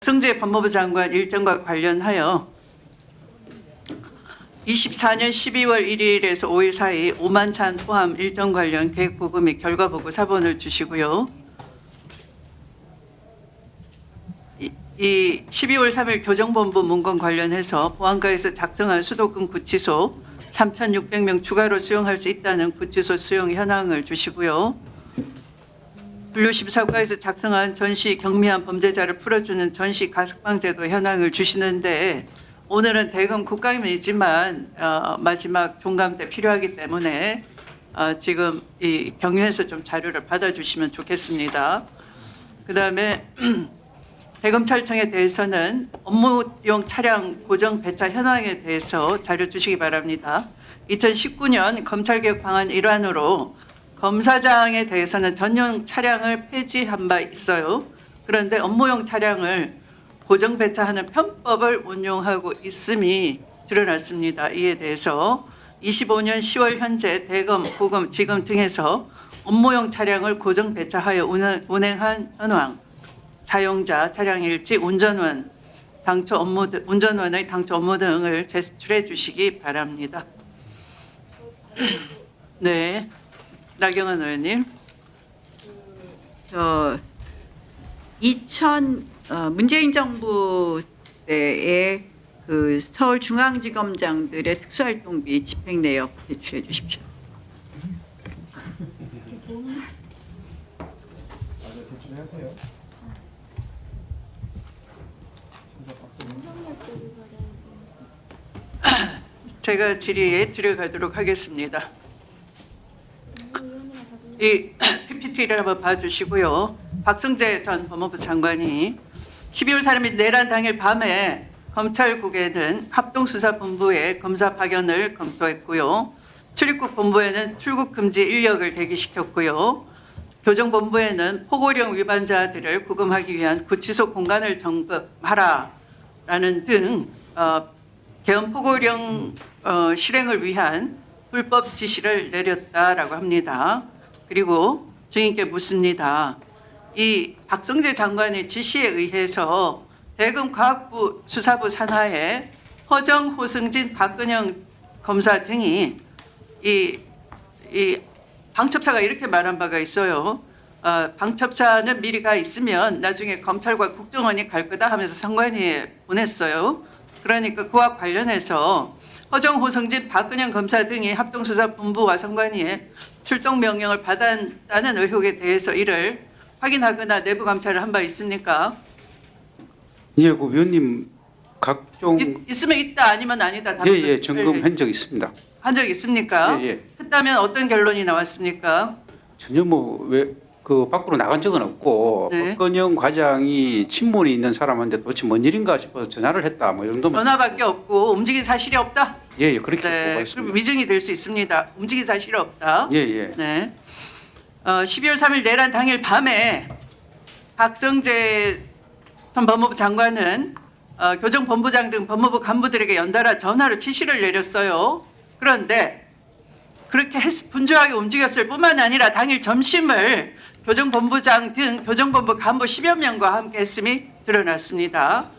박성재 법무부 장관 일정과 관련하여 24년 12월 1일에서 5일 사이 오만찬 포함 일정 관련 계획 보고 및 결과 보고 사본을 주시고요. 이 12월 3일 교정본부 문건 관련해서 보안과에서 작성한 수도권 구치소 3,600명 추가로 수용할 수 있다는 구치소 수용 현황을 주시고요. 분류심사과에서 작성한 전시 경미한 범죄자를 풀어주는 전시 가석방제도 현황을 주시는데 오늘은 대검 국감이지만 마지막 종감 때 필요하기 때문에 지금 이 경위에서 좀 자료를 받아주시면 좋겠습니다. 그다음에 대검찰청에 대해서는 업무용 차량 고정 배차 현황에 대해서 자료 주시기 바랍니다. 2019년 검찰개혁 방안 일환으로 검사장에 대해서는 전용 차량을 폐지한 바 있어요. 그런데 업무용 차량을 고정 배차하는 편법을 운용하고 있음이 드러났습니다. 이에 대해서 25년 10월 현재 대검, 고검, 지검 등에서 업무용 차량을 고정 배차하여 운행한 현황, 사용자, 차량 일지, 운전원, 당초 업무 등, 운전원의 당초 업무 등을 제출해 주시기 바랍니다. 네, 나경원 의원님. 문재인 정부 때의 그 서울중앙지검장들의 특수활동비 집행 내역 제출해 주십시오. 제출하세요. 제가 질의에 들어가도록 하겠습니다. 이 PPT를 한번 봐주시고요. 박성재 전 법무부 장관이 12월 3일 내란 당일 밤에 검찰국에는 합동수사본부에 검사 파견을 검토했고요. 출입국 본부에는 출국 금지 인력을 대기시켰고요. 교정본부에는 포고령 위반자들을 구금하기 위한 구치소 공간을 점검하라라는 등 개헌 포고령 실행을 위한 불법 지시를 내렸다라고 합니다. 그리고 증인께 묻습니다. 이 박성재 장관의 지시에 의해서 대검 과학부 수사부 산하에 허정, 호승진, 박근영 검사 등이 이 방첩사가 이렇게 말한 바가 있어요. 방첩사는 미리 가 있으면 나중에 검찰과 국정원이 갈 거다 하면서 선관위에 보냈어요. 그러니까 그와 관련해서 허정, 호승진, 박근영 검사 등이 합동수사본부와 선관위에 출동 명령을 받았다는 의혹에 대해서 이를 확인하거나 내부 감찰을 한 바 있습니까? 예, 그 위원님 각종 있으면 있다 아니면 아니다. 예, 점검한 적 있습니다. 한 적 있습니까? 예. 했다면 어떤 결론이 나왔습니까? 전혀 그 밖으로 나간 적은 없고 네. 박건영 과장이 친문이 있는 사람한테 도대체 뭔 일인가 싶어서 전화를 했다 뭐 이 정도면 전화밖에 없고 움직인 사실이 없다. 예, 그렇게 보고 네, 있습니다. 그럼 위증이 될 수 있습니다. 움직인 사실이 없다. 예. 네. 12월 3일 내란 당일 밤에 박성재 전 법무부 장관은 교정본부장 등 법무부 간부들에게 연달아 전화로 지시를 내렸어요. 그런데 그렇게 분주하게 움직였을 뿐만 아니라 당일 점심을 교정본부장 등 교정본부 간부 10여 명과 함께 했음이 드러났습니다.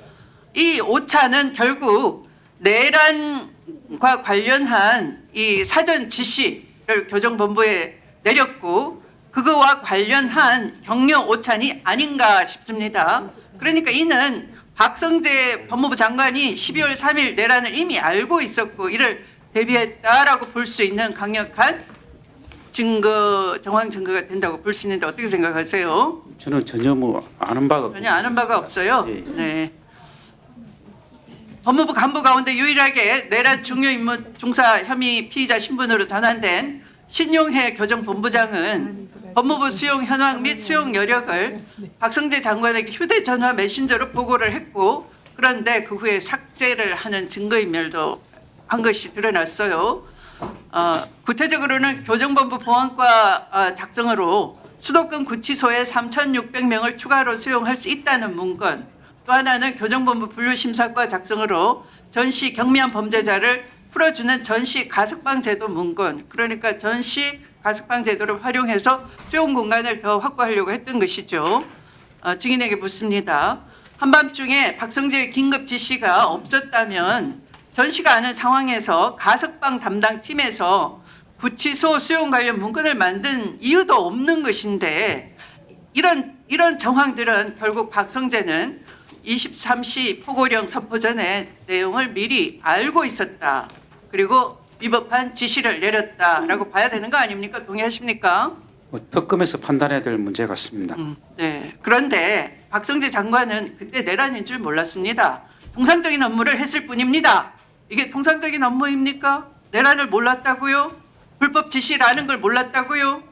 이 오차는 결국 내란과 관련한 이 사전 지시를 교정본부에 내렸고 그거와 관련한 경력 오찬이 아닌가 싶습니다. 그러니까 이는 박성재 법무부 장관이 12월 3일 내란을 이미 알고 있었고 이를 대비했다라고 볼 수 있는 강력한 증거, 정황 증거가 된다고 볼 수 있는데 어떻게 생각하세요? 저는 전혀 아는 바가 전혀 아는 바가 없어요. 예. 네. 법무부 간부 가운데 유일하게 내란 중요 임무 종사 혐의 피의자 신분으로 전환된 신용해 교정본부장은 법무부 수용 현황 및 수용 여력을 박성재 장관에게 휴대전화 메신저로 보고를 했고 그런데 그 후에 삭제를 하는 증거인멸도 한 것이 드러났어요. 구체적으로는 교정본부 보안과 작성으로 수도권 구치소에 3,600명을 추가로 수용할 수 있다는 문건, 또 하나는 교정본부 분류심사과 작성으로 전시 경미한 범죄자를 풀어주는 전시 가석방 제도 문건, 그러니까 전시 가석방 제도를 활용해서 수용 공간을 더 확보하려고 했던 것이죠. 증인에게 묻습니다. 한밤중에 박성재 긴급 지시가 없었다면 전시가 않은 상황에서 가석방 담당 팀에서 구치소 수용 관련 문건을 만든 이유도 없는 것인데 이런 정황들은 결국 박성재는 23시 포고령 선포 전에 내용을 미리 알고 있었다. 그리고 위법한 지시를 내렸다라고 봐야 되는 거 아닙니까? 동의하십니까? 뭐 특검에서 판단해야 될 문제 같습니다. 네. 그런데 박성재 장관은 그때 내란인 줄 몰랐습니다. 통상적인 업무를 했을 뿐입니다. 이게 통상적인 업무입니까? 내란을 몰랐다고요? 불법 지시라는 걸 몰랐다고요?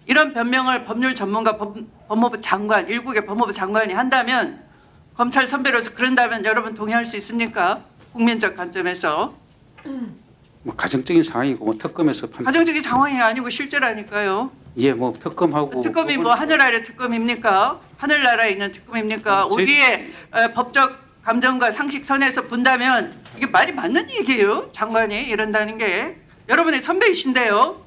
이런 변명을 법률 전문가 법무부 장관, 일국의 법무부 장관이 한다면 검찰 선배로서 그런다면 여러분 동의할 수 있습니까? 국민적 관점에서. 뭐 가정적인 상황이고 뭐 특검에서 가정적인 상황이 아니고 실제라니까요. 예, 뭐 특검하고 특검이 뭐 하늘 아래 특검입니까? 하늘나라에 있는 특검입니까? 저희- 우리의 법적 감정과 상식 선에서 본다면 이게 말이 맞는 얘기예요. 장관이 이런다는 게. 여러분의 선배이신데요.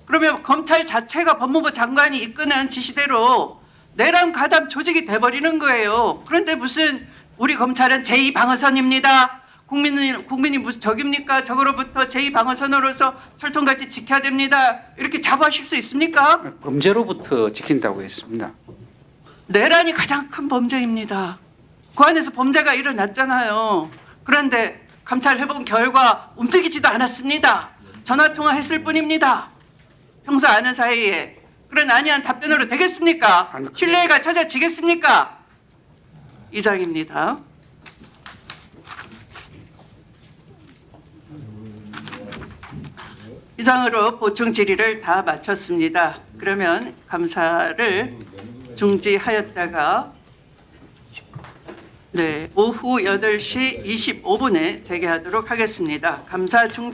그러면 검찰 자체가 법무부 장관이 이끄는 지시대로 내란 가담 조직이 돼버리는 거예요. 그런데 무슨 우리 검찰은 제2방어선입니다. 국민이 무슨 적입니까? 적으로부터 제2방어선으로서 철통같이 지켜야 됩니다. 이렇게 자부하실 수 있습니까? 범죄로부터 지킨다고 했습니다. 내란이 가장 큰 범죄입니다. 그 안에서 범죄가 일어났잖아요. 그런데 감찰해본 결과 움직이지도 않았습니다. 전화통화했을 뿐입니다. 평소 아는 사이에. 그런 아니한 답변으로 되겠습니까? 아니, 신뢰가 찾아지겠습니까? 이상입니다. 이상으로 보충 질의를 다 마쳤습니다. 그러면 감사를 중지하였다가 오후 8시 25분에 재개하도록 하겠습니다. 감사 중지.